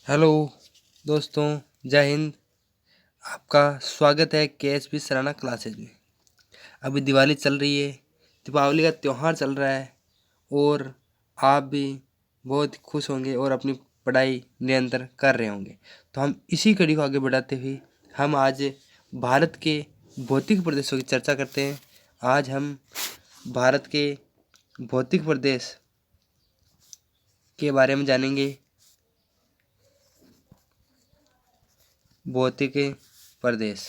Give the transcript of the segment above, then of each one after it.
Hello दोस्तों, जय हिंद। आपका स्वागत है केएसपी सराना क्लासेज में। अभी दिवाली चल रही है, दीपावली का त्यौहार चल रहा है और आप भी बहुत खुश होंगे और अपनी पढ़ाई निरंतर कर रहे होंगे। तो हम इसी कड़ी को आगे बढ़ाते हुए हम आज भारत के भौतिक प्रदेशों की चर्चा करते हैं। आज हम भारत के भौतिक प्रदेश के बारे में जानेंगे। भौतिक प्रदेश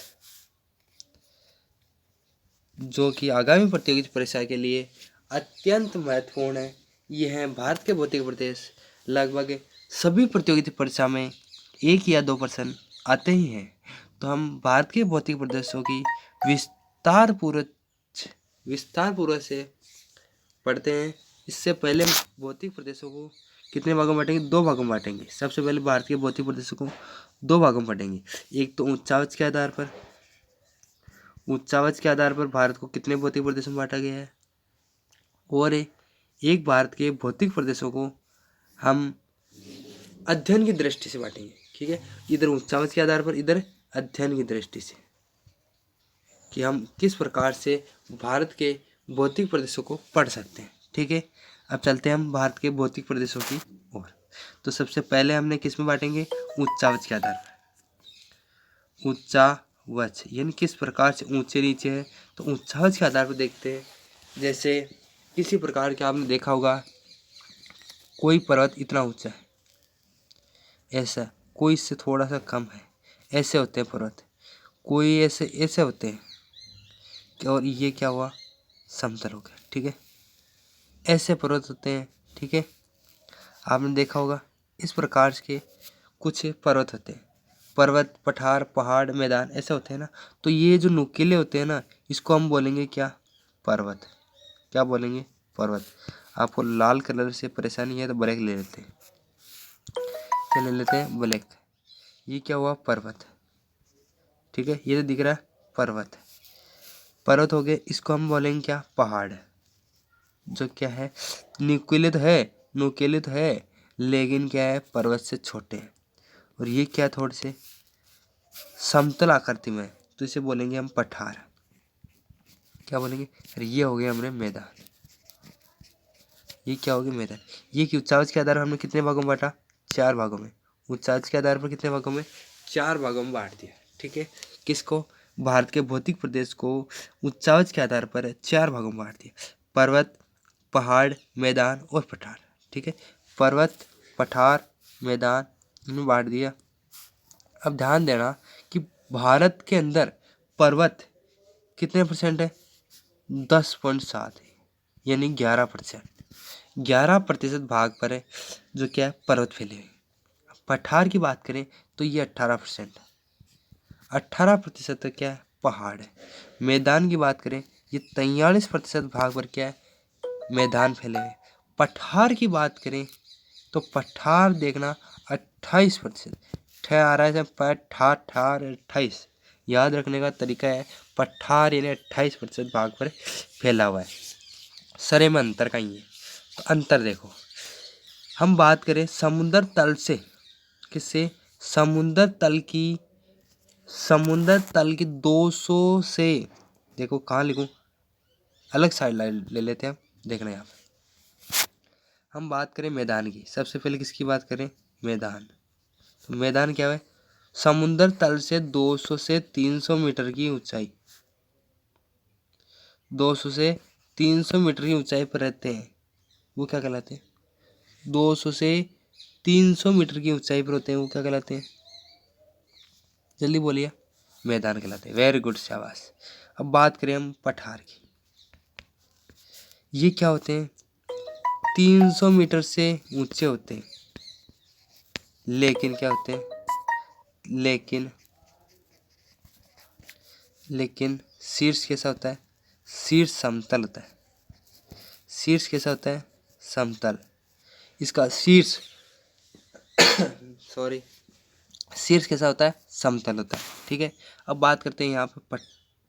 जो कि आगामी प्रतियोगिता परीक्षा के लिए अत्यंत महत्वपूर्ण है। ये हैं भारत के भौतिक प्रदेश। लगभग सभी प्रतियोगिता परीक्षा में 1 या 2 प्रश्न आते ही हैं। तो हम भारत के भौतिक प्रदेशों की विस्तार पूर्वक से पढ़ते हैं। इससे पहले भौतिक प्रदेशों को कितने भागों में बांटेंगे? 2 भागों में बांटेंगे। सबसे पहले भारत के भौतिक प्रदेशों को 2 भागों में बांटेंगे। एक तो उच्चावच के आधार पर भारत को कितने भौतिक प्रदेशों में बांटा गया है, और एक भारत के भौतिक प्रदेशों को हम अध्ययन की दृष्टि से बांटेंगे। ठीक है, इधर उच्चावच के आधार पर, इधर अध्ययन की दृष्टि से, कि हम किस प्रकार से भारत के भौतिक प्रदेशों को पढ़ सकते हैं। ठीक है, अब चलते हैं हम भारत के भौतिक प्रदेशों की ओर। तो सबसे पहले हमने किस में बांटेंगे? उच्चावच के आधार पर। उच्चावच यानी किस प्रकार से ऊंचे नीचे है, तो उच्चावच के आधार पर देखते हैं। जैसे किसी प्रकार के आपने देखा होगा, कोई पर्वत इतना ऊंचा है, ऐसा कोई इससे थोड़ा सा कम है, ऐसे होते हैं पर्वत। कोई ऐसे ऐसे होते हैं, और ये क्या हुआ? समतल हो गया। ठीक है, ऐसे पर्वत होते हैं। ठीक है, आपने देखा होगा इस प्रकार के कुछ पर्वत होते हैं। पर्वत, पठार, पहाड़, मैदान ऐसे होते हैं ना। तो ये जो नुकीले होते हैं ना, इसको हम बोलेंगे क्या? पर्वत। क्या बोलेंगे? पर्वत। आपको लाल कलर से परेशानी है तो ब्लैक ले लेते हैं। क्या ले लेते हैं? ब्लैक। ये क्या हुआ? पर्वत। ठीक है, ये तो दिख रहा है पर्वत। पर्वत हो गए, इसको हम बोलेंगे क्या? पहाड़। जो क्या है? नुकीले तो है, लेकिन क्या है? पर्वत से छोटे हैं। और ये क्या? थोड़े से समतल आकृति में, तो इसे बोलेंगे हम पठार। क्या बोलेंगे? अरे ये हो गया हमने मैदान। ये क्या हो गया? मैदान। ये कि उच्चावच के आधार पर हमने कितने भागों में बांटा? 4 भागों में। उच्चावच के आधार पर कितने भागों में? 4 भागों में बांट दिया। ठीक है, किसको? भारत के भौतिक प्रदेश को उच्चावच के आधार पर 4 भागों में बांट दिया। पर्वत, पहाड़, मैदान और पठार। ठीक है, पर्वत, पठार, मैदान में बांट दिया। अब ध्यान देना कि भारत के अंदर पर्वत कितने परसेंट है? 10.7 है, यानी 11%। 11% भाग पर है जो क्या है? पर्वत फैले हुए। पठार की बात करें तो ये 18% है। 18% तो क्या है? पहाड़ है। मैदान की बात करें, ये 43% भाग पर क्या है? मैदान फैले हुए। पठार की बात करें तो पठार देखना 28%। ठहरा है पठार, ठार 28। याद रखने का तरीका है, पठार यानी 28% भाग पर फैला हुआ है। सरे में अंतर का ही है। तो अंतर देखो, हम बात करें समुद्र तल से, किससे? समुद्र तल की 200 से, देखो कहाँ लिखूं, अलग साइड लाइन ले लेते हैं हम। देखना यहाँ पे हम बात करें मैदान की। सबसे पहले किसकी बात करें? मैदान। तो मैदान क्या है? समुद्र तल से 200 से 300 मीटर की ऊंचाई, 200 से 300 मीटर की ऊंचाई पर रहते हैं, वो क्या कहलाते हैं? 200 से 300 मीटर की ऊंचाई पर होते हैं, वो क्या कहलाते हैं? जल्दी बोलिए। मैदान कहलाते हैं। वेरी गुड, शाबाश। अब बात करें हम पठार की। ये क्या होते हैं? 300 मीटर से ऊंचे होते हैं, लेकिन क्या होते हैं? लेकिन शीर्ष कैसा होता है? शीर्ष समतल होता है। शीर्ष कैसा होता है? समतल। इसका शीर्ष सॉरी शीर्ष कैसा होता है? समतल होता है। ठीक है, अब बात करते हैं यहाँ पे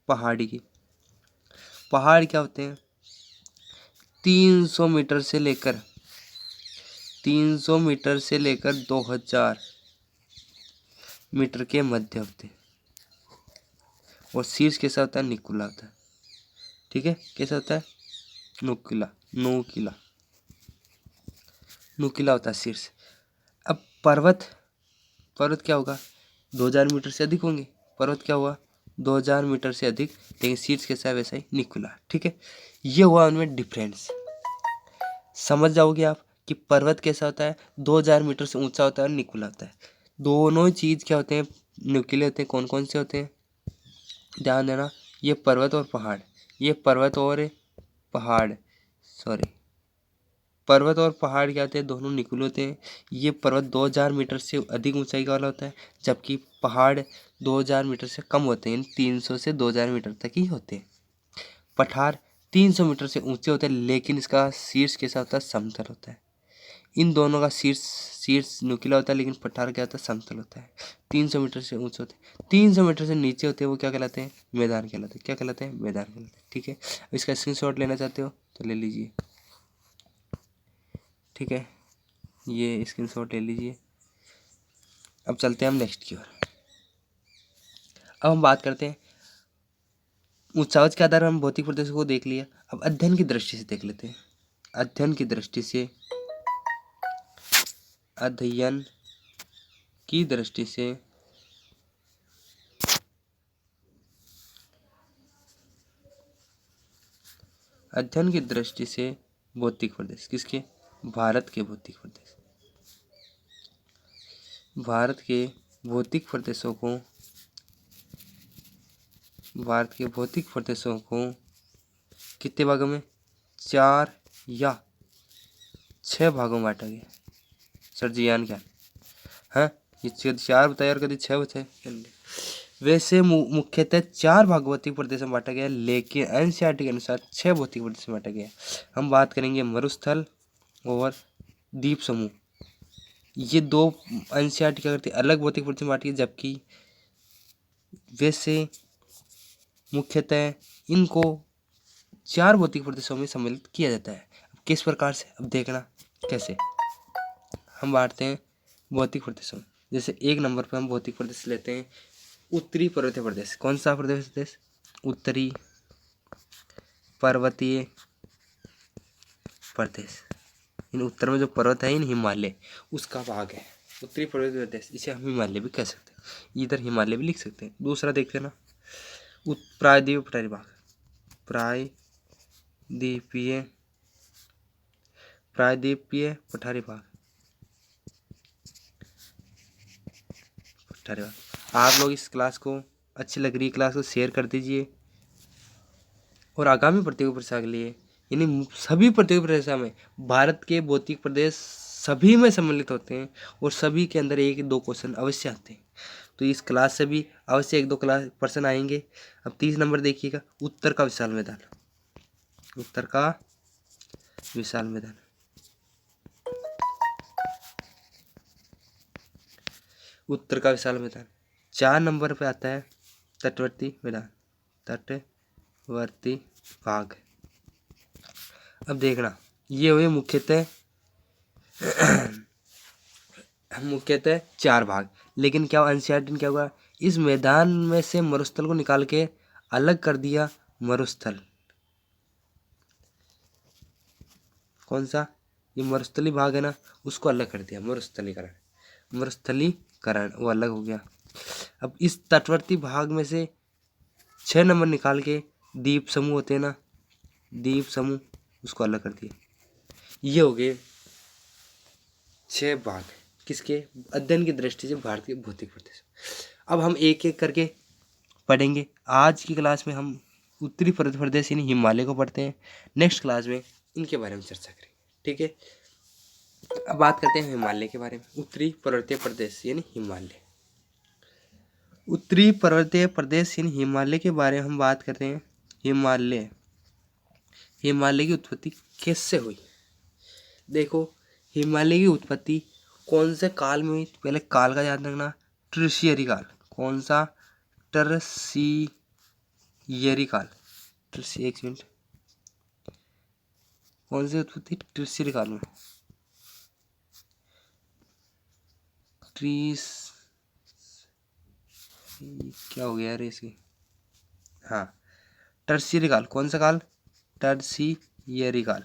पहाड़ी की। पहाड़ क्या होते हैं? 300 मीटर से लेकर 2000 मीटर के मध्य होते हैं। और शीर्ष कैसा होता है? निकुला होता है। ठीक है, कैसा होता है? नुकीला, नुकीला, नुकीला होता है शीर्ष। अब पर्वत, पर्वत क्या होगा? 2000 मीटर से अधिक होंगे। पर्वत क्या हुआ? 2000 मीटर से अधिक, लेकिन शीर्ष कैसा है? वैसा ही निकुला। ठीक है, ये हुआ उनमें डिफरेंस। समझ जाओगे आप कि पर्वत कैसा होता है? 2000 मीटर से ऊंचा होता है और निकुला होता है। दोनों ही चीज क्या होते हैं? नुकीले होते हैं। कौन कौन से होते हैं? ध्यान देना, ये पर्वत और पहाड़, ये पर्वत और पहाड़, सॉरी, पर्वत और पहाड़ क्या होते हैं? दोनों निकुले होते हैं। ये पर्वत 2000 मीटर से अधिक ऊंचाई का वाला होता है, जबकि पहाड़ 2000 मीटर से कम होते हैं, 300 से 2000 मीटर तक ही होते हैं। पठार 300 मीटर से ऊंचे होते हैं, लेकिन इसका शीर्ष कैसा होता है? समतल होता है। इन दोनों का शीर्ष शीर्ष नुकीला होता है, लेकिन पठार क्या होता है? समतल होता है। 300 मीटर से ऊंचे होते हैं, 300 मीटर से नीचे होते हैं, वो क्या कहलाते हैं? मैदान कहलाते हैं। क्या कहलाते हैं? मैदान कहलाते हैं। ठीक है, इसका स्क्रीनशॉट लेना चाहते हो तो ले लीजिए। ठीक है, ये स्क्रीनशॉट ले लीजिए। अब चलते हैं हम नेक्स्ट की ओर। अब हम बात करते हैं, ऊंचाई के आधार पर हम भौतिक प्रदेशों को देख लिया। अब अध्ययन की दृष्टि से देख लेते हैं। अध्ययन की दृष्टि से, अध्ययन की दृष्टि से अध्ययन की दृष्टि से भौतिक प्रदेश किसके? भारत के भौतिक प्रदेश। भारत के भौतिक प्रदेशों को, भारत के भौतिक प्रदेशों को कितने भागों में? 4 या 6 भागों में बांटा गया। सर जी यान क्या है? ये 4 बताया और कभी 6 बताए। वैसे मुख्यतः 4 भौतिक प्रदेश में बांटा गया, लेकिन एनसीईआरटी के अनुसार 6 भौतिक प्रदेश में बांटा गया। हम बात करेंगे मरुस्थल और द्वीप समूह। ये दो एनसीईआरटी क्या करती है? अलग भौतिक प्रदेश में बांटी है, जबकि वैसे मुख्यतः इनको 4 भौतिक प्रदेशों में सम्मिलित किया जाता है। अब किस प्रकार से? अब देखना कैसे हम बांटते हैं भौतिक प्रदेशों में। जैसे 1 नंबर पर हम भौतिक प्रदेश लेते हैं उत्तरी पर्वतीय प्रदेश। कौन सा प्रदेश? उत्तरी पर्वतीय प्रदेश। इन उत्तर में जो पर्वत है, इन हिमालय, उसका भाग है उत्तरी पर्वतीय प्रदेश। इसे हम हिमालय भी कह सकते हैं, इधर हिमालय भी लिख सकते हैं। दूसरा देखते ना, प्रायद्वीपीय पठारी भाग, प्रायद्वीपीय पठारी भाग, पठारी भाग। आप लोग इस क्लास को, अच्छी लग रही है क्लास को, शेयर कर दीजिए और आगामी प्रतियोगी परीक्षा के लिए, यानी सभी प्रतियोगी परीक्षा में भारत के भौतिक प्रदेश सभी में सम्मिलित होते हैं और सभी के अंदर 1-2 क्वेश्चन अवश्य आते हैं। तो इस क्लास से भी अवश्य 1-2 क्लास पर्सन आएंगे। अब 30 नंबर देखिएगा, उत्तर का विशाल मैदान, उत्तर का विशाल मैदान, उत्तर का विशाल मैदान। 4 नंबर पे आता है तटवर्ती मैदान, तटवर्ती भाग। अब देखना, ये हुए मुख्यतः 4 भाग, लेकिन क्या एनसीईआरटी ने क्या हुआ? इस मैदान में से मरुस्थल को निकाल के अलग कर दिया। मरुस्थल कौन सा? ये मरुस्थली भाग है ना, उसको अलग कर दिया। मरुस्थलीकरण, मरुस्थलीकरण वो अलग हो गया। अब इस तटवर्ती भाग में से 6 नंबर निकाल के द्वीप समूह होते हैं ना, द्वीप समूह, उसको अलग कर दिया। ये हो गए 6 भाग किसके? अध्ययन की दृष्टि से भारतीय भौतिक प्रदेश। अब हम एक एक करके पढ़ेंगे। आज की क्लास में हम उत्तरी पर्वतीय प्रदेश यानी हिमालय को पढ़ते हैं। नेक्स्ट क्लास में इनके बारे में चर्चा करेंगे। ठीक है, अब बात करते हैं हिमालय के बारे में। उत्तरी पर्वतीय प्रदेश यानी हिमालय, उत्तरी पर्वतीय प्रदेश यानी हिमालय के बारे में हम बात करते हैं। हिमालय, हिमालय की उत्पत्ति कैसे हुई? देखो, हिमालय की उत्पत्ति कौन से काल में हुई? पहले काल का याद रखना, ट्रिशियरी काल। कौन सा? टर्शियरी काल। एक मिनट, कौन सी उत्पत्ति? ट्रिशियरी काल में, क्या हो गया यार इसकी, हाँ टर्शियरी काल, कौन सा काल, टर्शियरी काल।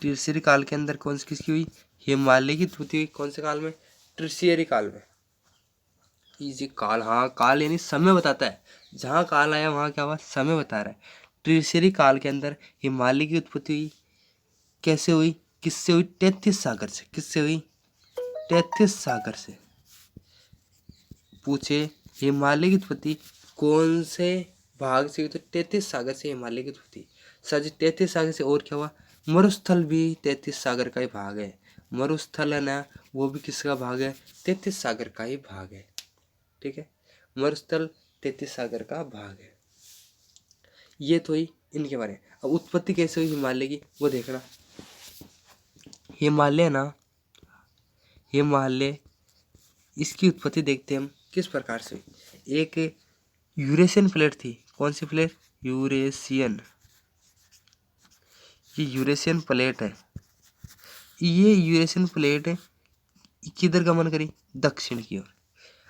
टर्शियरी काल के अंदर कौन सी किसकी हुई, हिमालय की उत्पत्ति हुई, कौन से काल में, टर्शियरी काल में। इसी काल, हाँ काल यानी समय बताता है, जहाँ काल आया वहाँ क्या हुआ, समय बता रहा है। टर्शियरी काल के अंदर हिमालय की उत्पत्ति हुई, कैसे हुई, किससे हुई, 33 सागर से, किससे हुई, 33 सागर से। पूछे हिमालय की उत्पत्ति कौन से भाग से हुई, तो 33 सागर से हिमालय की उत्पत्ति। सच 33 सागर से, और क्या हुआ, मरुस्थल भी 33 सागर का ही भाग है। मरुस्थल है ना, वो भी किसका भाग है, 33 सागर का ही भाग है। ठीक है, मरुस्थल 33 सागर का भाग है। ये तो ही इनके बारे में। अब उत्पत्ति कैसे हुई हिमालय की, वो देखना। हिमालय ना, हिमालय इसकी उत्पत्ति देखते हैं हम किस प्रकार से हुई। एक यूरेशियन प्लेट थी, कौन सी प्लेट, यूरेशियन, ये यूरेशियन प्लेट है। ये यूरेशियन प्लेट किधर गमन करी, दक्षिण की ओर।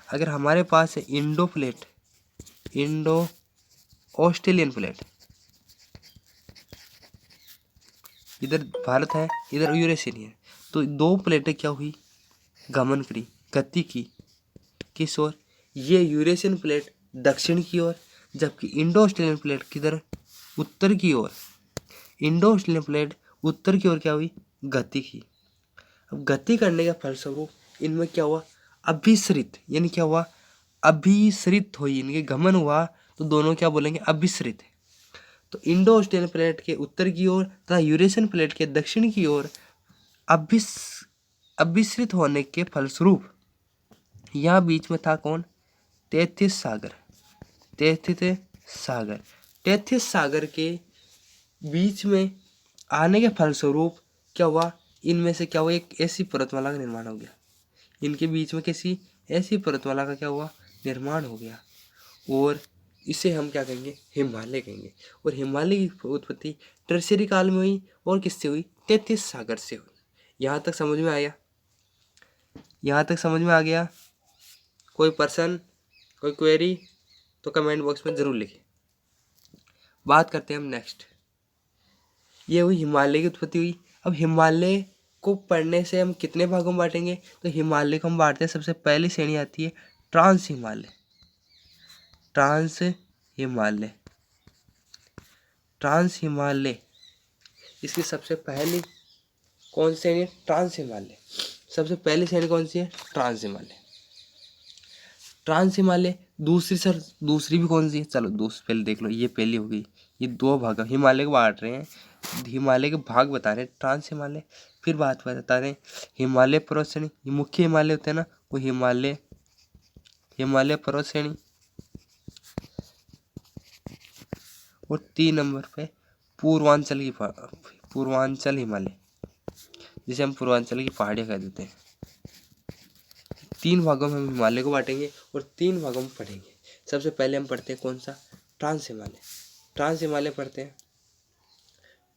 अगर हमारे पास है Indo plate, Indo Australian plate, इधर भारत है, इधर यूरेशियन है, तो दो प्लेटें क्या हुई, गमन करी, गति की, किस ओर, ये यूरेशियन प्लेट दक्षिण की ओर, जबकि इंडो ऑस्ट्रेलियन प्लेट किधर, उत्तर की ओर। इंडो ऑस्ट्रेलियन प्लेट उत्तर की ओर क्या हुई, गति की। अब गति करने के फलस्वरूप इनमें क्या हुआ, अभिसरित, यानी क्या हुआ, अभिसरित हुई, इनके गमन हुआ, तो दोनों क्या बोलेंगे, अभिसरित। तो इंडो ऑस्ट्रेलियन प्लेट के उत्तर की ओर तथा यूरेशियन प्लेट के दक्षिण की ओर अभिसरित होने के फलस्वरूप यहाँ बीच में था कौन, 33 सागर, 33 सागर। 33 सागर के बीच में आने के फलस्वरूप क्या हुआ, इनमें से क्या हुआ, एक ऐसी पर्वतमाला का निर्माण हो गया। इनके बीच में किसी ऐसी पर्वतमाला का क्या हुआ, निर्माण हो गया, और इसे हम क्या कहेंगे, हिमालय कहेंगे। और हिमालय की उत्पत्ति टर्शियरी काल में हुई, और किससे हुई, 33 सागर से हुई। यहाँ तक समझ में आया, यहाँ तक समझ में आ गया। कोई प्रश्न, कोई क्वेरी, तो कमेंट बॉक्स में ज़रूर लिखें। बात करते हैं हम नेक्स्ट। ये हुई हिमालय की उत्पत्ति हुई। अब हिमालय को पढ़ने से हम कितने भागों में बांटेंगे, तो हिमालय को हम बांटते हैं, सबसे पहली श्रेणी आती है trans Himalaya, trans Himalaya, trans Himalaya, इसकी सबसे पहली कौन सी श्रेणी है, ट्रांस हिमालय। सबसे पहली श्रेणी कौन सी है, ट्रांस हिमालय। ट्रांस हिमालय दूसरी, सर दूसरी भी कौन सी है, चलो दूसरी पहले देख लो, ये पहली हो गई। ये दो भाग हिमालय को बांट रहे हैं, हिमालय के भाग बता रहे हैं, ट्रांस हिमालय। फिर बात बता रहे हैं हिमालय पर्वत श्रेणी, ये मुख्य हिमालय होते हैं ना, वो हिमालय, हिमालय पर्वत श्रेणी। और 3 नंबर पे पूर्वांचल की, पूर्वांचल हिमालय, जिसे हम पूर्वांचल की पहाड़ियाँ कह देते हैं। 3 भागों में हम हिमालय को बांटेंगे और 3 भागों में पढ़ेंगे। सबसे पहले हम पढ़ते हैं कौन सा, ट्रांस हिमालय। ट्रांस हिमालय पढ़ते हैं।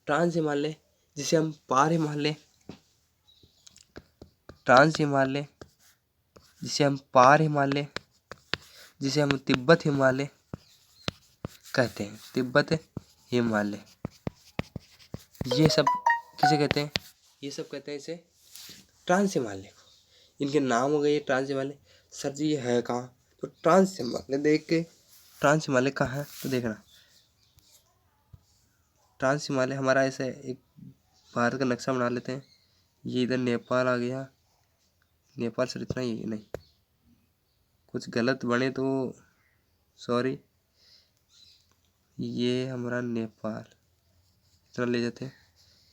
ट्रांस हिमालय जिसे हम पार हिमालय, ट्रांस हिमालय जिसे हम पार हिमालय, जिसे हम तिब्बत हिमालय कहते हैं, तिब्बत हिमालय, ये सब किसे कहते हैं, ये सब कहते हैं इसे ट्रांस हिमालय को। इनके नाम हो गए ट्रांस हिमालय। सर जी ये है कहाँ, तो ट्रांस हिमालय देख के, ट्रांस हिमालय कहाँ है, तो देखना ट्रांस हिमालय हमारा ऐसे एक भारत का नक्शा बना लेते हैं। ये इधर नेपाल आ गया, नेपाल सर इतना ही नहीं, कुछ गलत बने तो सॉरी। ये हमारा नेपाल इतना ले जाते हैं,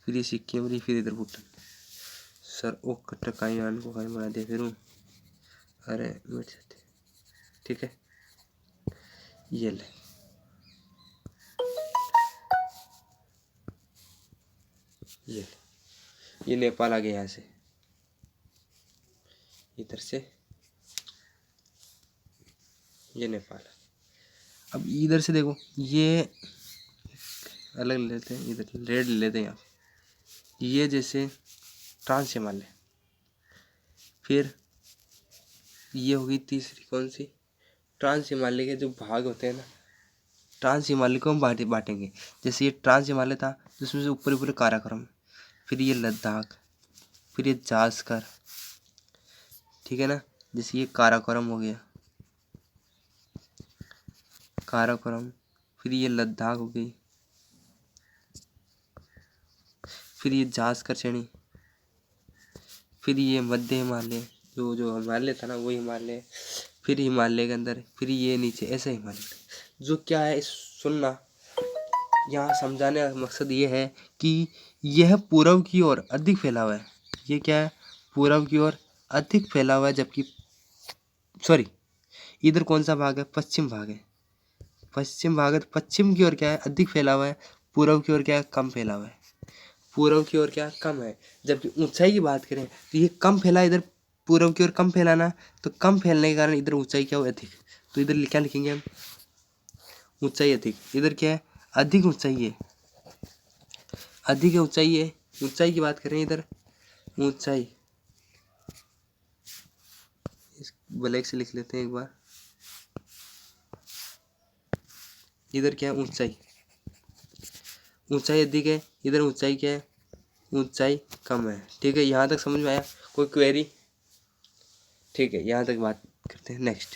फिर ये सिक्किम, फिर इधर भूटान। सर ओ कट्टा कहीं आन को कहीं बना दिया फिर हूँ, अरे मिट जाते, ठीक है। ये ले, ये ले, ये नेपाल आ गया यहाँ से, इधर से ये नेपाल। अब इधर से देखो, ये अलग लेते हैं, इधर रेड ले लेते हैं यहाँ, ये जैसे ट्रांस हिमालय। फिर ये होगी तीसरी कौन सी, ट्रांस हिमालय के जो भाग होते हैं ना, ट्रांस हिमालय को हम बांटेंगे। जैसे ये ट्रांस हिमालय था जिसमें से ऊपर ऊपर काराकोरम, फिर ये लद्दाख, फिर ये जास्कर, ठीक है ना। जैसे ये काराकोरम हो गया, काराकोरम, फिर ये लद्दाख हो गई, फिर ये जास्कर श्रेणी, फिर ये मध्य हिमालय, जो जो हिमालय था ना वो हिमालय, फिर हिमालय के अंदर, फिर ये नीचे, ऐसे हिमालय। जो क्या है सुनना, यहाँ समझाने का मकसद ये है कि यह पूर्व की ओर अधिक फैला हुआ है। ये क्या है, पूर्व की ओर अधिक फैला हुआ है, जबकि सॉरी इधर कौन सा भाग है, पश्चिम भाग है। पश्चिम भाग है तो पश्चिम की ओर क्या है, अधिक फैला हुआ है, पूर्व की ओर क्या है, कम फैला हुआ है। पूर्व की ओर क्या कम है, जबकि ऊंचाई की बात करें तो ये कम फैला, इधर पूर्व की ओर कम फैलाना, तो कम फैलने के कारण इधर ऊंचाई क्या हो, अधिक। तो इधर क्या लिखेंगे हम, ऊंचाई अधिक। इधर क्या है, अधिक ऊंचाई है, अधिक है ऊंचाई है। ऊंचाई की बात करें इधर, ऊंचाई इस ब्लैक से लिख लेते हैं एक बार। इधर क्या है, ऊंचाई, ऊंचाई अधिक है, इधर ऊंचाई क्या है, ऊंचाई कम है। ठीक है, यहाँ तक समझ में आया, कोई क्वेरी? ठीक है, यहाँ तक बात करते हैं। नेक्स्ट,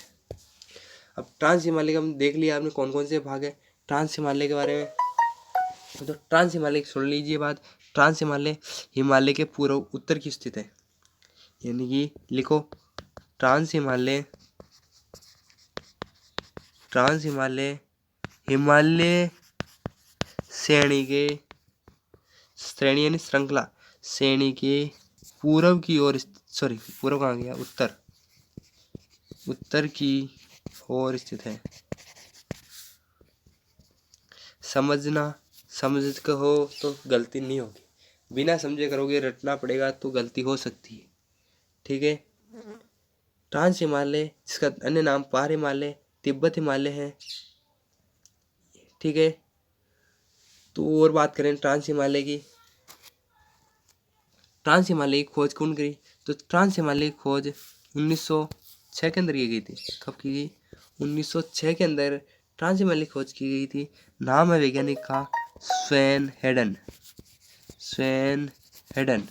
अब ट्रांस हिमालय का हम देख लिया आपने कौन कौन से भाग है ट्रांस हिमालय के बारे में। तो ट्रांस हिमालय सुन लीजिए बात। ट्रांस हिमालय हिमालय के पूर्व उत्तर की स्थित है, यानी कि लिखो ट्रांस हिमालय, ट्रांस हिमालय हिमालय श्रेणी के, श्रेणी यानी श्रृंखला, श्रेणी के पूर्व की ओर, सॉरी पूर्व कहाँ गया, उत्तर, उत्तर की ओर स्थित है। समझना, समझ कर हो तो गलती नहीं होगी, बिना समझे करोगे रटना पड़ेगा तो गलती हो सकती है। ठीक है, ट्रांस हिमालय जिसका अन्य नाम पार हिमालय, तिब्बत हिमालय है। ठीक है, तो और बात करें ट्रांस हिमालय की, ट्रांस हिमालय की खोज कौन करी? तो ट्रांस हिमालय की खोज 1906 के अंदर की गई थी। कब की गई? 1906 के अंदर ट्रांस हिमालय की खोज की गई थी। नाम है वैज्ञानिक का स्वेन हेडन, स्वेन हेडन।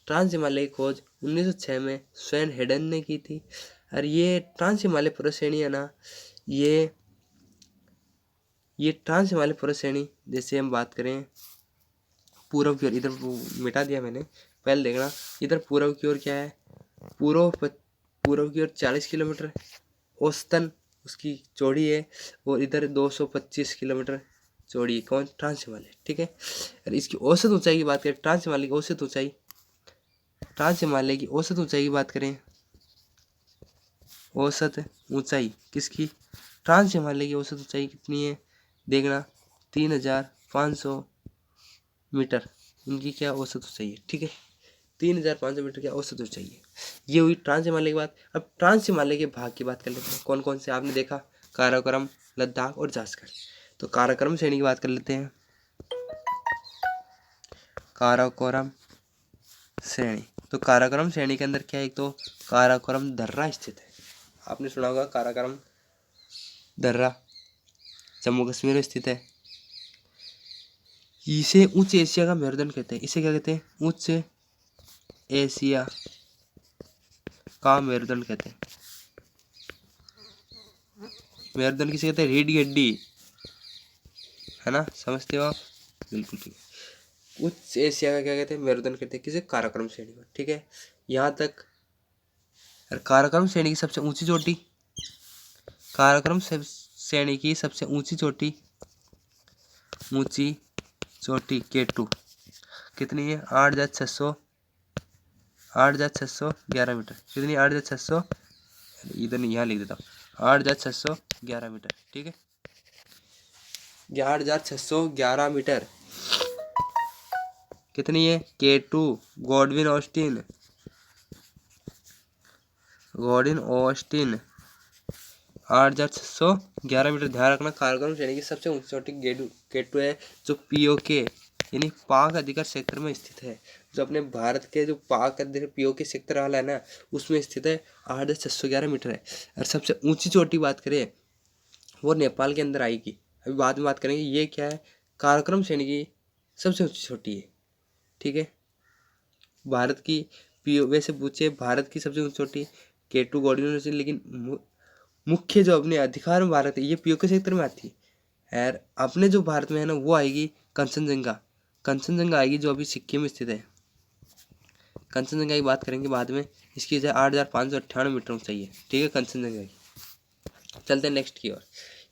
ट्रांस हिमालय की खोज 1906 में स्वेन हेडन ने की थी। और ये ट्रांस हिमालय पर्वत श्रेणी है ना, ये ट्रांस हिमालय पर्वत श्रेणी, जैसे हम बात करें पूर्व की ओर, इधर मिटा दिया मैंने, पहले देखना। इधर पूर्व की ओर क्या है, पूर्व की ओर 40 किलोमीटर औसतन उसकी चौड़ी है, और इधर 225 किलोमीटर चौड़ी है। कौन? ट्रांस हिमालय। ठीक है, और इसकी औसत ऊंचाई की बात करें, ट्रांस हिमालय की औसत ऊंचाई, ट्रांस हिमालय की औसत ऊंचाई की बात करें, औसत ऊंचाई किसकी? ट्रांस हिमालय की औसत ऊंचाई कितनी है देखना, 3500 मीटर इनकी क्या औसत ऊंचाई है। ठीक है, 3500 मीटर की औसत ऊंचाई है। ये हुई ट्रांस हिमालय की बात। अब ट्रांस हिमालय के भाग की बात कर लेते हैं, कौन कौन से आपने देखा, काराकोरम, लद्दाख और जास्कर। तो काराकोरम श्रेणी की बात कर लेते हैं। काराकोरम श्रेणी, तो काराकोरम श्रेणी के अंदर क्या है, एक तो काराकोरम दर्रा स्थित है। आपने सुना होगा काराकोरम दर्रा जम्मू कश्मीर में स्थित है। इसे उच्च एशिया का मेरुदंड कहते हैं। इसे क्या कहते हैं? उच्च एशिया का मेरुदंड कहते हैं। मेरुदंड किसे कहते हैं? रीढ़ की हड्डी, है ना, समझते हो आप? बिल्कुल ठीक है। उच्च एशिया का क्या कहते हैं? मेरुदंड कहते हैं। किसे? काराकोरम श्रेणी को। ठीक है, यहाँ तक। काराकोरम श्रेणी की सबसे ऊंची चोटी, काराकोरम श्रेणी की सबसे ऊंची चोटी, ऊंची चोटी K2 कितनी है? 8,611 मीटर। कितनी? 8,600, इधर नहीं, यहाँ लिख देता हूँ, 8,611 मीटर। ठीक है, 8,611 मीटर कितनी है? K2 Godwin Austen, Godwin Austen 8,611 metre. ध्यान रखना, काराकोरम श्रेणी की सबसे ऊंची चोटी K2 है, जो POK यानी पाक अधिकार क्षेत्र में स्थित है, जो अपने भारत के जो पाक पीओके सेक्टर वाला है ना, उसमें स्थित है। 8,611 मीटर है। और सबसे ऊंची चोटी बात करें वो नेपाल के अंदर आएगी, अभी बाद में बात करेंगे। ये क्या है, काराकोरम श्रेणी की सबसे ऊंची चोटी है। ठीक है, भारत की पीओ वैसे पूछे भारत की सबसे ऊंची चोटी K2 गॉड यूनिवर्सिटी, लेकिन मुख्य जो अपने अधिकार में भारत है ये पीओके सेक्टर में आती है। और अपने जो भारत में है ना वो आएगी कंचनजंगा। कंचनजंगा आएगी जो अभी सिक्किम में स्थित है। कंचनजंगा की बात करेंगे बाद में। इसकी 8,598 मीटर ऊंचाई है। ठीक है, कंचनजंगा की। चलते हैं नेक्स्ट की ओर।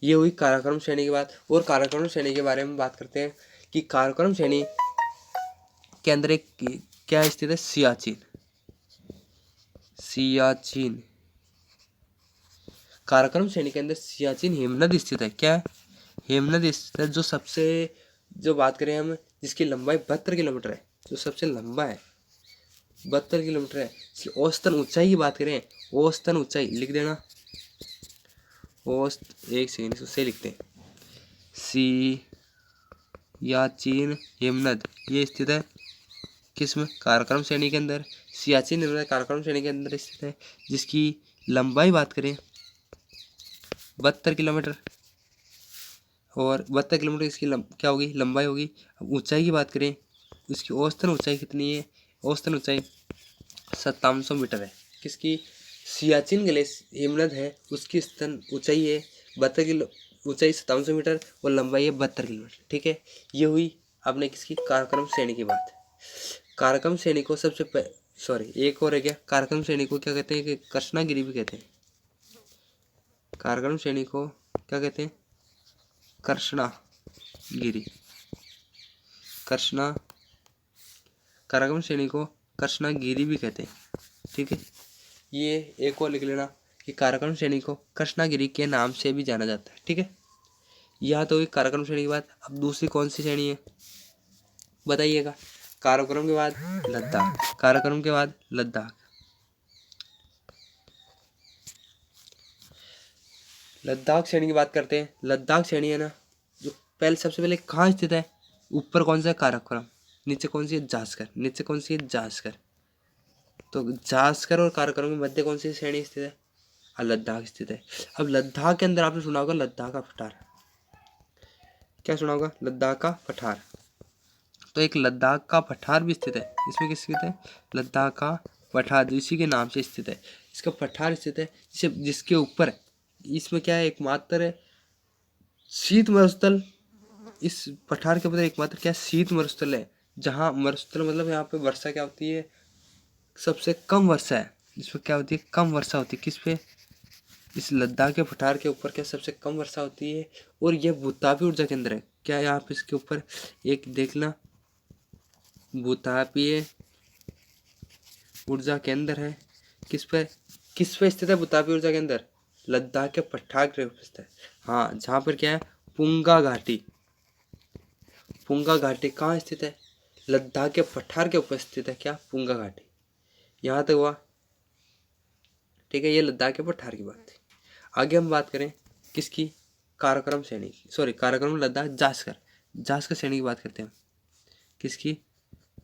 ये हुई काराकोरम श्रेणी की बात। और काराकोरम श्रेणी के बारे में बात करते हैं कि काराकोरम श्रेणी के अंदर एक क्या स्थित है, सियाचिन। सियाचिन काराकोरम श्रेणी के अंदर सियाचिन हिमनद स्थित है। क्या हिमनद स्थित है, जो सबसे जो बात करें हम जिसकी लंबाई 72 किलोमीटर है, जो सबसे लंबा है 72 किलोमीटर है। इसकी औसतन ऊंचाई की बात करें, औसतन ऊंचाई लिख देना, औसत एक सेकंड उससे लिखते हैं। सियाचिन हिमनद ये स्थित है किसमें, काराकोरम श्रेणी के अंदर। सियाचिन हिमनद काराकोरम श्रेणी के अंदर स्थित है, जिसकी लंबाई बात करें 72 किलोमीटर। और 72 किलोमीटर इसकी क्या होगी, लंबाई होगी। अब ऊंचाई की बात करें, इसकी औसतन ऊंचाई कितनी है, औसतन ऊंचाई 5700 मीटर है। किसकी, सियाचिन ग्लेशियर हिमनद है उसकी स्तन ऊंचाई है 72 किलो, ऊंचाई 5700 मीटर और लंबाई है 72 किलोमीटर। ठीक है, ये हुई आपने किसकी, काराकोरम श्रेणी की बात। काराकोरम श्रेणी को सबसे सॉरी एक और है क्या, काराकोरम श्रेणी को क्या कहते हैं कि कृष्णागिरी भी कहते हैं। काराकोरम श्रेणी को क्या कहते हैं, कृष्णागिरी। काराकोरम श्रेणी को कृष्णागिरी भी कहते हैं। ठीक है, ये एक और लिख लेना कि काराकोरम श्रेणी को कृष्णागिरी के नाम से भी जाना जाता है। ठीक है, यह तो हुई काराकोरम श्रेणी की बात। अब दूसरी कौन सी श्रेणी है बताइएगा। काराकोरम के बाद लद्दाख, काराकोरम के बाद लद्दाख। लद्दाख श्रेणी की बात करते हैं। लद्दाख श्रेणी है ना, जो सबसे पहले कहाँ स्थित है, ऊपर कौन सा है, काराकोरम, नीचे कौन सी है, जास्कर, नीचे कौन सी है, जास्कर। तो जास्कर और काराकोरम के मध्य कौन सी श्रेणी स्थित है, लद्दाख स्थित है। अब लद्दाख के अंदर आपने सुना होगा लद्दाख का पठार, क्या सुना होगा, लद्दाख का पठार। तो एक लद्दाख का पठार भी स्थित है। इसमें किस स्थित है, लद्दाख का पठार, जो इसी के नाम से स्थित है। इसका पठार स्थित है जिसके ऊपर इसमें क्या है, एकमात्र शीत मरुस्थल, इस पठार के ऊपर एकमात्र क्या शीत मरुस्थल है, जहाँ मरुस्थल मतलब यहाँ पे वर्षा क्या होती है, सबसे कम वर्षा है। इसमें क्या होती है, कम वर्षा होती है। किस पे, इस लद्दाख के पठार के ऊपर क्या सबसे कम वर्षा होती है। और यह भूतापीय ऊर्जा केंद्र है। क्या यहाँ पे इसके ऊपर एक देखना, भूतापीय ऊर्जा केंद्र है। किस पे स्थित है भूतापीय ऊर्जा केंद्र, लद्दाख के पठार के ऊपर स्थित है। हाँ, जहाँ पर क्या है, पुंगा घाटी। पुंगा घाटी कहाँ स्थित है, लद्दाख के पठार के ऊपर स्थित है। क्या, पुंगा घाटी। यहाँ तक हुआ। ठीक है, ये लद्दाख के पठार की बात थी। आगे हम बात करें किसकी, काराकोरम श्रेणी की, सॉरी काराकोरम लद्दाख जास्कर, जास्कर श्रेणी की बात करते हैं। किसकी,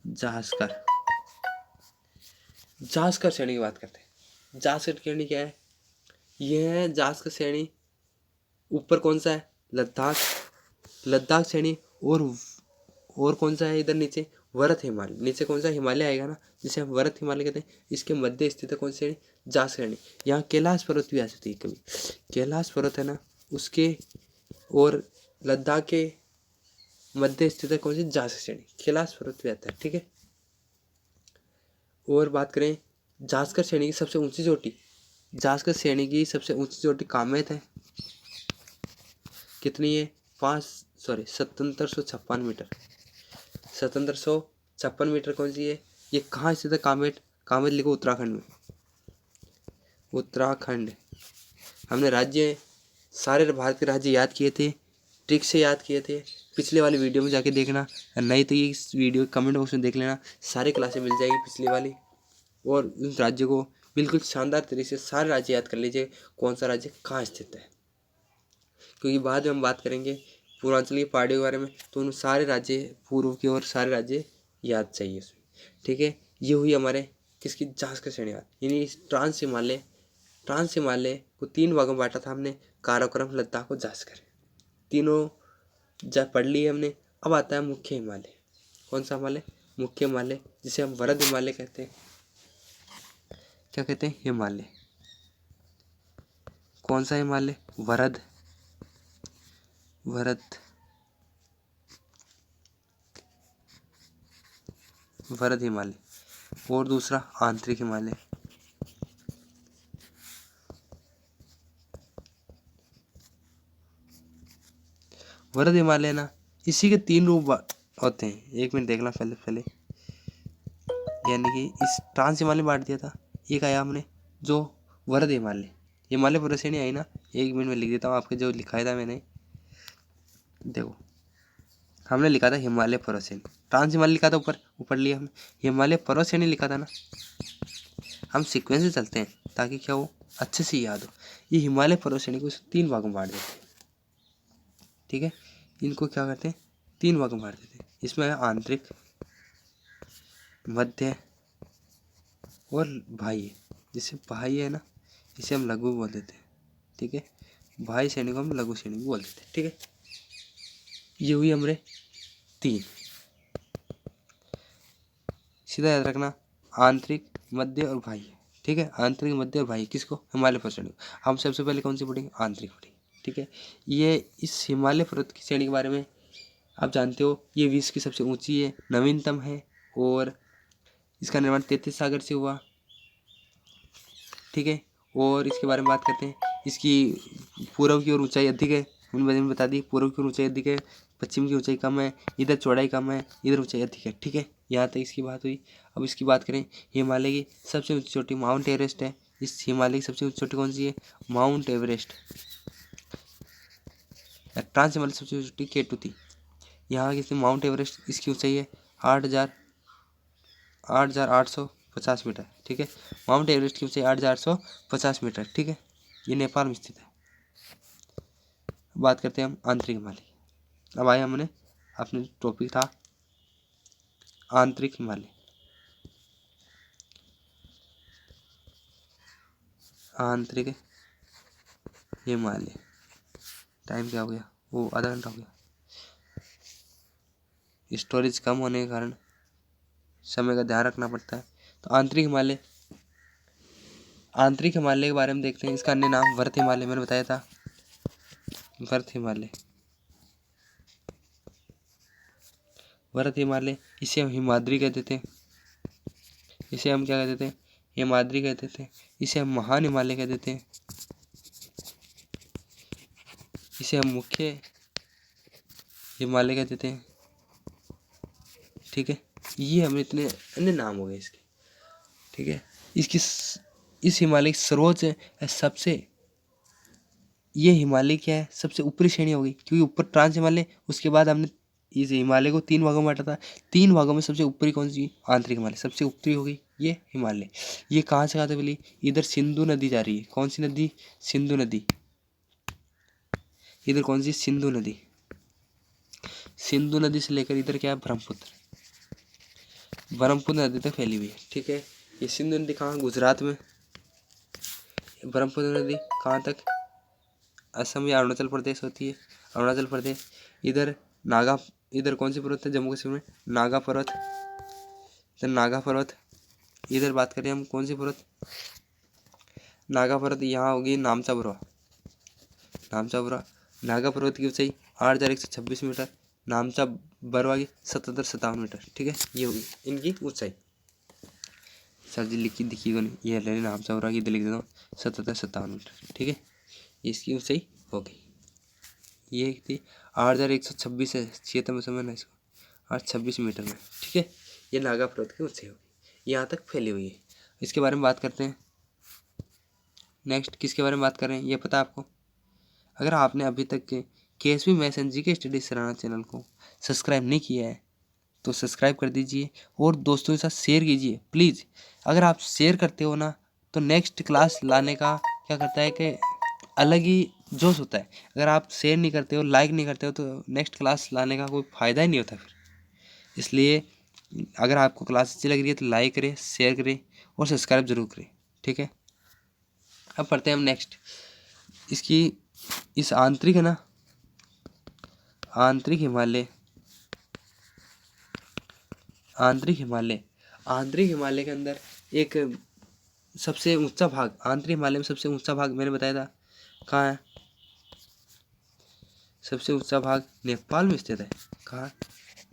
जास्कर, जास्कर श्रेणी की बात करते हैं। जास्कर श्रेणी क्या है, यह है जास्कर श्रेणी। ऊपर कौन सा है, लद्दाख, लद्दाख श्रेणी। और कौन सा है इधर नीचे, वरत हिमालय। नीचे कौन सा हिमालय आएगा ना, जिसे हम वरत हिमालय कहते हैं। इसके मध्य स्थित है कौन सी श्रेणी, जास्कर श्रेणी। यहाँ कैलाश पर्वत भी आ सकती है कभी, कैलाश पर्वत है ना उसके, और लद्दाख के मध्य स्थित है कौन सी, जास्कर श्रेणी, कैलाश पर्वत भी आता है। ठीक है, और बात करें जास्कर श्रेणी की सबसे ऊंची चोटी, जास्कर श्रेणी की सबसे ऊंची चोटी कामेत है। कितनी है, 1756 मीटर, 1756 मीटर कौन सी है। ये कहाँ स्थित है, कामेट, कामेट लिखो उत्तराखंड में, उत्तराखंड। हमने राज्य, सारे भारत के राज्य याद किए थे, ट्रिक से याद किए थे। पिछले वाली वीडियो में जाके देखना, नहीं तो ये इस वीडियो कमेंट बॉक्स में देख लेना, सारी क्लासें मिल जाएगी पिछली वाली। और उस राज्य को बिल्कुल शानदार तरीके से सारे राज्य याद कर लीजिए, कौन सा राज्य कहाँ स्थित है, क्योंकि बाद में हम बात करेंगे पूर्वांचल की पहाड़ियों के बारे में, तो उन सारे राज्य पूर्व की और सारे राज्य याद चाहिए उसमें। ठीक है। ये हुई हमारे किसकी जांच का श्रेणीवार, यानी ट्रांस हिमालय को 3 भागों में बांटा था हमने, काराकोरम, लद्दाख और जास्कर। तीनों पढ़ लिए हमने। अब आता है मुख्य हिमालय। कौन सा हिमालय? मुख्य हिमालय, जिसे हम वरद हिमालय कहते हैं। क्या कहते हैं? हिमालय। कौन सा हिमालय? वरद हिमालय। और दूसरा आंतरिक हिमालय। वरद हिमालय ना, इसी के 3 रूप होते हैं। एक मिनट देखना पहले, यानी कि इस ट्रांस हिमालय बांट दिया था। एक आया हमने जो वरद हिमालय पर्वत श्रेणी आई ना। 1 मिनट में लिख देता हूँ, आपके जो लिखाया था मैंने, देखो हमने लिखा था हिमालय पर्वत श्रेणी, ट्रांस हिमालय लिखा था ऊपर लिया हमने, हिमालय पर्वत श्रेणी लिखा था ना। हम सीक्वेंस से चलते हैं ताकि क्या हो, अच्छे से याद हो। ये हिमालय पर्वत श्रेणी को 3 भागों में बांट देते हैं, ठीक है। इनको क्या करते हैं? 3 भागों में बांट देते हैं। इसमें है आंतरिक, मध्य और बाह्य। जिसे बाह्य है ना, इसे हम लघु बोल देते हैं, ठीक है। बाह्य श्रेणी को हम लघु श्रेणी भी बोल देते हैं, ठीक है। ये हुई हमारे 3। सीधा याद रखना, आंतरिक, मध्य और बाह्य, ठीक है। आंतरिक, मध्य और बाह्य किसको? हिमालय पर्वत श्रेणी को। हम सबसे पहले कौन सी पढ़ेंगे? आंतरिक पढ़ेंगे, ठीक है। ये इस हिमालय पर्वत की श्रेणी के बारे में आप जानते हो, ये विश्व की सबसे ऊंची है, नवीनतम है, और इसका निर्माण 33 सागर से हुआ, ठीक है। और इसके बारे में बात करते हैं, इसकी पूर्व की ओर ऊंचाई अधिक है, मैंने बता दी, पूर्व की ओर ऊंचाई अधिक है, पश्चिम की ऊंचाई कम है, इधर चौड़ाई कम है, इधर ऊंचाई अधिक है, ठीक है। यहाँ तक इसकी बात हुई। अब इसकी बात करें, हिमालय की सबसे ऊंची चोटी माउंट एवरेस्ट है। इस हिमालय की सबसे ऊंची चोटी कौन सी है? Mount Everest. ट्रांस हिमालय सबसे ऊंची चोटी K2 थी। यहाँ की माउंट एवरेस्ट, इसकी ऊंचाई है 8,850 मीटर, ठीक है। माउंट एवरेस्ट की ऊंचाई 8,850 मीटर, ठीक है। ये नेपाल में स्थित है। बात करते हैं हम आंतरिक हिमालय। अब आए हमने अपने टॉपिक था आंतरिक हिमालय। आंतरिक हिमालय, टाइम क्या हो गया? वो आधा घंटा हो गया। स्टोरेज कम होने के कारण समय का ध्यान रखना पड़ता है। तो आंतरिक हिमालय के बारे में देखते हैं। इसका अन्य नाम वर्त हिमालय, मैंने बताया था, वर्त हिमालय। इसे हम हिमाद्री कहते थे। इसे हम क्या कहते थे? हिमाद्री कहते थे। इसे हम महान हिमालय कहते थे। इसे हम मुख्य हिमालय कहते थे, ठीक है। ये हमें इतने अन्य नाम हो गए इसके, ठीक है। इस हिमालय की सर्वोच्च सबसे, ये हिमालय क्या है? सबसे ऊपरी श्रेणी होगी, क्योंकि ऊपर ट्रांस हिमालय, उसके बाद हमने इस हिमालय को 3 भागों में बांटा था। 3 भागों में सबसे ऊपरी कौन सी? आंतरिक हिमालय सबसे ऊपरी होगी, ये हिमालय। ये कहाँ से आता है बोली? इधर सिंधु नदी जा रही है। कौन सी नदी? सिंधु नदी। इधर कौन सी? सिंधु नदी। सिंधु नदी से लेकर इधर क्या है? ब्रह्मपुत्र नदी तक फैली हुई है, ठीक है। ये सिंधु नदी कहाँ? गुजरात में। ब्रह्मपुत्र नदी कहाँ तक? असम या अरुणाचल प्रदेश होती है, अरुणाचल प्रदेश। इधर कौन सी पर्वत है? जम्मू कश्मीर में नागा पर्वत। इधर बात करें हम कौन सी पर्वत? नागा पर्वत यहाँ होगी नामचा बुरवा। नागा पर्वत की ऊंचाई 8,126 मीटर, नामचा बरवा की 7757 मीटर, ठीक है। ये होगी इनकी ऊंचाई। सर जी दिखी को नहीं, ये ले नामचा बरवा की इधर लिख देता हूँ 7757 मीटर, ठीक है। इसकी ऊंचाई हो गई। ये थी 8,126 है, 76 में समझना इसको, 826 मीटर में, ठीक है। ये नागा पर्वत की ऊंचाई होगी, यहाँ तक फैली हुई है। इसके बारे में बात करते हैं। नेक्स्ट किसके बारे में बात कर रहे हैं, ये पता है आपको? अगर आपने अभी तक के KSP maths and GK study सराहना चैनल को सब्सक्राइब नहीं किया है तो सब्सक्राइब कर दीजिए और दोस्तों के साथ शेयर कीजिए प्लीज़। अगर आप शेयर करते हो ना तो नेक्स्ट क्लास लाने का क्या करता है कि अलग ही जोश होता है। अगर आप शेयर नहीं करते हो, लाइक नहीं करते हो, तो नेक्स्ट क्लास लाने का कोई फ़ायदा ही नहीं होता फिर। इसलिए अगर आपको क्लास अच्छी लग रही है तो लाइक करें, शेयर करें और सब्सक्राइब जरूर करें। ठीक है, अब पढ़ते हैं हम नेक्स्ट। इसकी इस आंतरिक है ना, आंतरिक हिमालय, आंतरिक हिमालय, आंतरिक हिमालय के अंदर एक सबसे ऊंचा भाग, आंतरिक हिमालय में सबसे ऊंचा भाग मैंने बताया था कहाँ है, सबसे ऊंचा भाग नेपाल में स्थित है। कहाँ?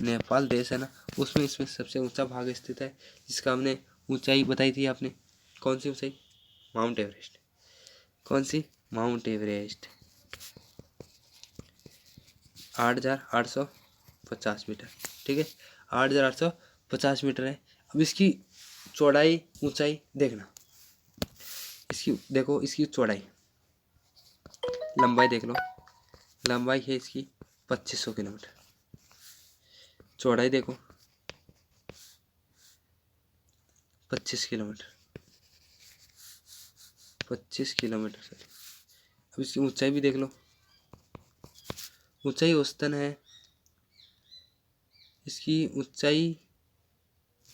नेपाल देश है ना, उसमें इसमें सबसे ऊंचा भाग स्थित है, जिसका हमने ऊंचाई बताई थी आपने। कौन सी ऊंचाई? Mount Everest. कौन सी? Mount Everest. 8,850 मीटर। ठीक है, 8,850 मीटर है। अब इसकी चौड़ाई ऊंचाई देखना, इसकी देखो, इसकी चौड़ाई, लंबाई देख लो, लंबाई है इसकी 2500 किलोमीटर, चौड़ाई देखो 25 किलोमीटर, 25 किलोमीटर सर। अब इसकी ऊंचाई भी देख लो, ऊंचाई औसतन है, इसकी ऊंचाई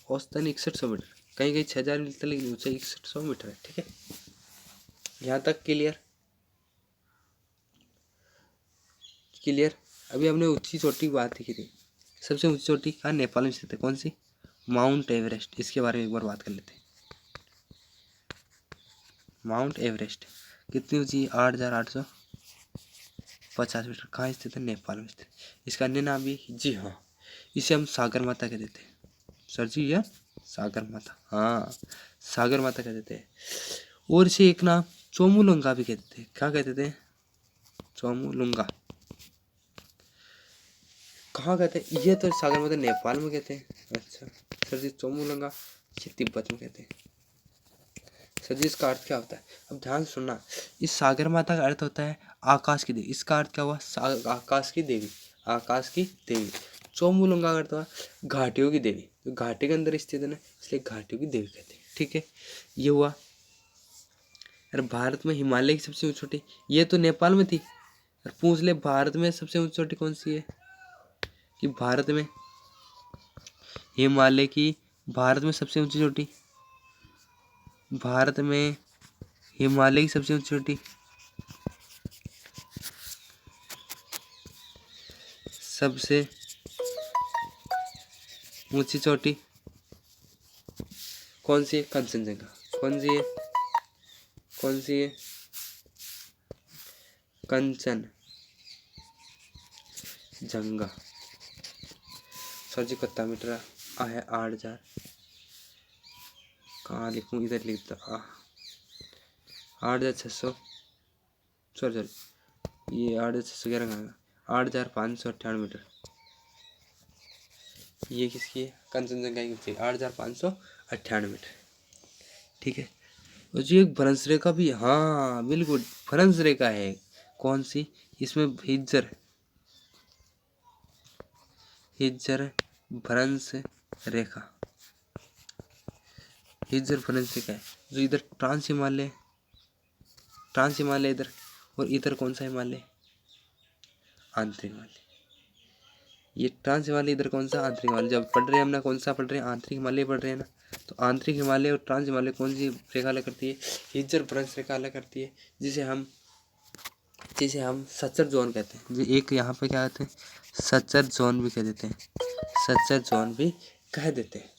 औसतन 6100 मीटर, कहीं कहीं 6000 मिलता है, लेकिन ऊंचाई 6100 मीटर है। ठीक है, यहाँ तक क्लियर? क्लियर। अभी हमने ऊंची चोटी की बात की थी, सबसे ऊंची चोटी कहाँ? नेपाल में स्थित है। कौन सी? Mount Everest. इसके बारे में एक बार बात कर लेते हैं। माउंट एवरेस्ट कितनी ऊंची? 8,850 मीटर। कहाँ स्थित है? नेपाल में स्थित। इसका अन्य नाम भी, जी हाँ, इसे हम सागर माता कह देते हैं। सर जी, यह सागर माता, हाँ सागर माता कह देते हैं। और इसे एक नाम चोमुलुंगा भी कहते हैं। क्या कहते थे? चोमुलुंगा। कहाँ कहते हैं? ये तो सागर माता नेपाल में कहते हैं। अच्छा सर जी, चोमुलुंगा ये तिब्बत में कहते हैं। सर जी, इसका अर्थ क्या होता है? अब ध्यान से सुनना, इस सागर माता का अर्थ होता है आकाश की देवी। इसका अर्थ क्या हुआ? आकाश की देवी, आकाश की देवी। चोमुलुंगा का अर्थ हुआ घाटियों की देवी, तो घाटी के अंदर स्थित है ना, इसलिए घाटियों की देवी कहते हैं। ठीक है, ये हुआ। अरे भारत में हिमालय की सबसे ऊंची चोटी, ये तो नेपाल में थी। और पूछ ले भारत में सबसे ऊंची चोटी कौन सी है? कि भारत में हिमालय की, भारत में सबसे ऊंची चोटी, भारत में हिमालय की सबसे ऊंची चोटी, सबसे ऊंची चोटी कौन सी है? कंचनजंगा। कौन सी है? कौन सी है? कंचनजंगा। सर जी कितना मीटर है? 8,000, कहाँ लिखूँ? इधर लिख दो, 8,600, सॉरी ये 8,611 कहाँ? 8,598 मीटर। ये किसकी है? कंचनजंगा की ऊंचाई 8,598 मीटर। ठीक है, और जी एक भ्रंश रेखा भी, हाँ बिल्कुल भ्रंश रेखा है। कौन सी? इसमें हिज्जर, हिज्जर भ्रंश रेखा, हिज्जर भ्रंश रेखा है। जो इधर ट्रांस हिमालय, ट्रांस हिमालय इधर, और इधर कौन सा हिमालय? आंतरिक हिमालय। ये ट्रांस हिमालय, इधर कौन सा? आंतरिक हिमालय। जब पढ़ रहे हैं हम ना, कौन सा पढ़ रहे हैं? आंतरिक हिमालय पढ़ रहे हैं ना, तो आंतरिक हिमालय और ट्रांस हिमालय कौन सी रेखा अलग करती है? हिज्जर भ्रंश रेखा अलग करती है, जिसे हम सचर जोन कहते हैं। एक यहाँ पे क्या कहते हैं? सचर जोन भी कह देते हैं, सचर जोन भी कह देते हैं।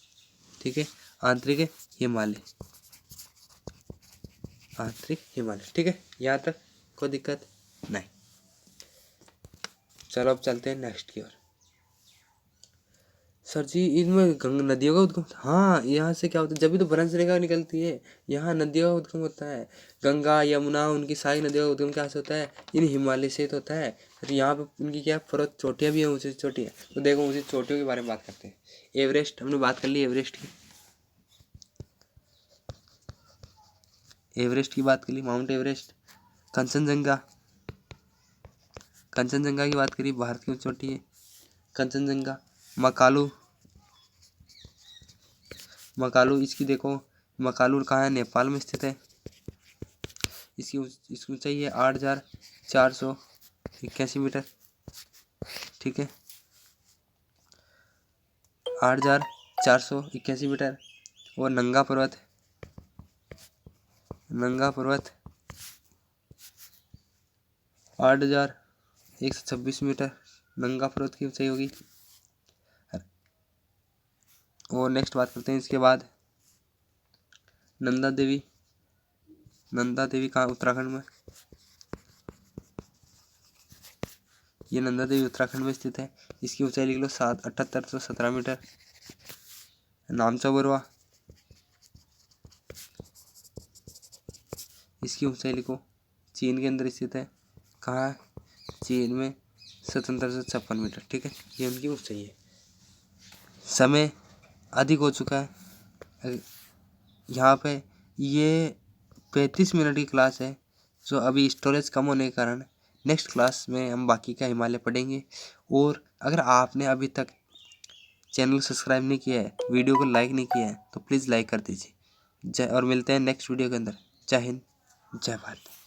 ठीक है, आंतरिक हिमालय, आंतरिक हिमालय। ठीक है, यहाँ तक कोई दिक्कत नहीं। चलो अब चलते हैं नेक्स्ट की ओर। सर जी, इनमें नदियों का उद्गम, हाँ यहाँ से क्या होता है? जब भी तो भ्रंश रेखा निकलती है, यहाँ नदियों का उद्गम होता है। गंगा यमुना, उनकी सारी नदियों का उद्गम क्या से होता है? इन हिमालय से तो होता है। तो यहाँ पे उनकी क्या पर्वत चोटियाँ भी हैं, ऊँची चोटी है। तो देखो ऊँची चोटियों के बारे में बात करते हैं। एवरेस्ट हमने बात कर ली, एवरेस्ट की, एवरेस्ट की बात कर ली, माउंट एवरेस्ट। कंचनजंगा, कंचनजंगा की बात करी, भारत की चोटी है कंचनजंगा। मकालू, मकालू इसकी देखो, मकालू कहाँ है? नेपाल में स्थित है। इसकी ऊंचाई है 8,481 मीटर। ठीक है, 8,481 481 मीटर। और नंगा पर्वत 8,126 मीटर नंगा पर्वत की ऊंचाई होगी। और नेक्स्ट बात करते हैं इसके बाद नंदा देवी कहाँ, उत्तराखंड में। ये नंदा देवी उत्तराखंड में स्थित है। इसकी ऊंचाई लिख लो 7817 मीटर। नामचा बरुआ, इसकी ऊंचाई लिखो, चीन के अंदर स्थित है। कहाँ, चीन में 1756 मीटर। ठीक है, ये उनकी ऊंचाई है। समय अधिक हो चुका है यहाँ पे। ये 35 मिनट की क्लास है, जो अभी स्टोरेज कम होने के कारण नेक्स्ट क्लास में हम बाकी का हिमालय पढ़ेंगे। और अगर आपने अभी तक चैनल सब्सक्राइब नहीं किया है, वीडियो को लाइक नहीं किया है, तो प्लीज़ लाइक कर दीजिए। और मिलते हैं नेक्स्ट वीडियो के अंदर। जय हिंद, जय भारत।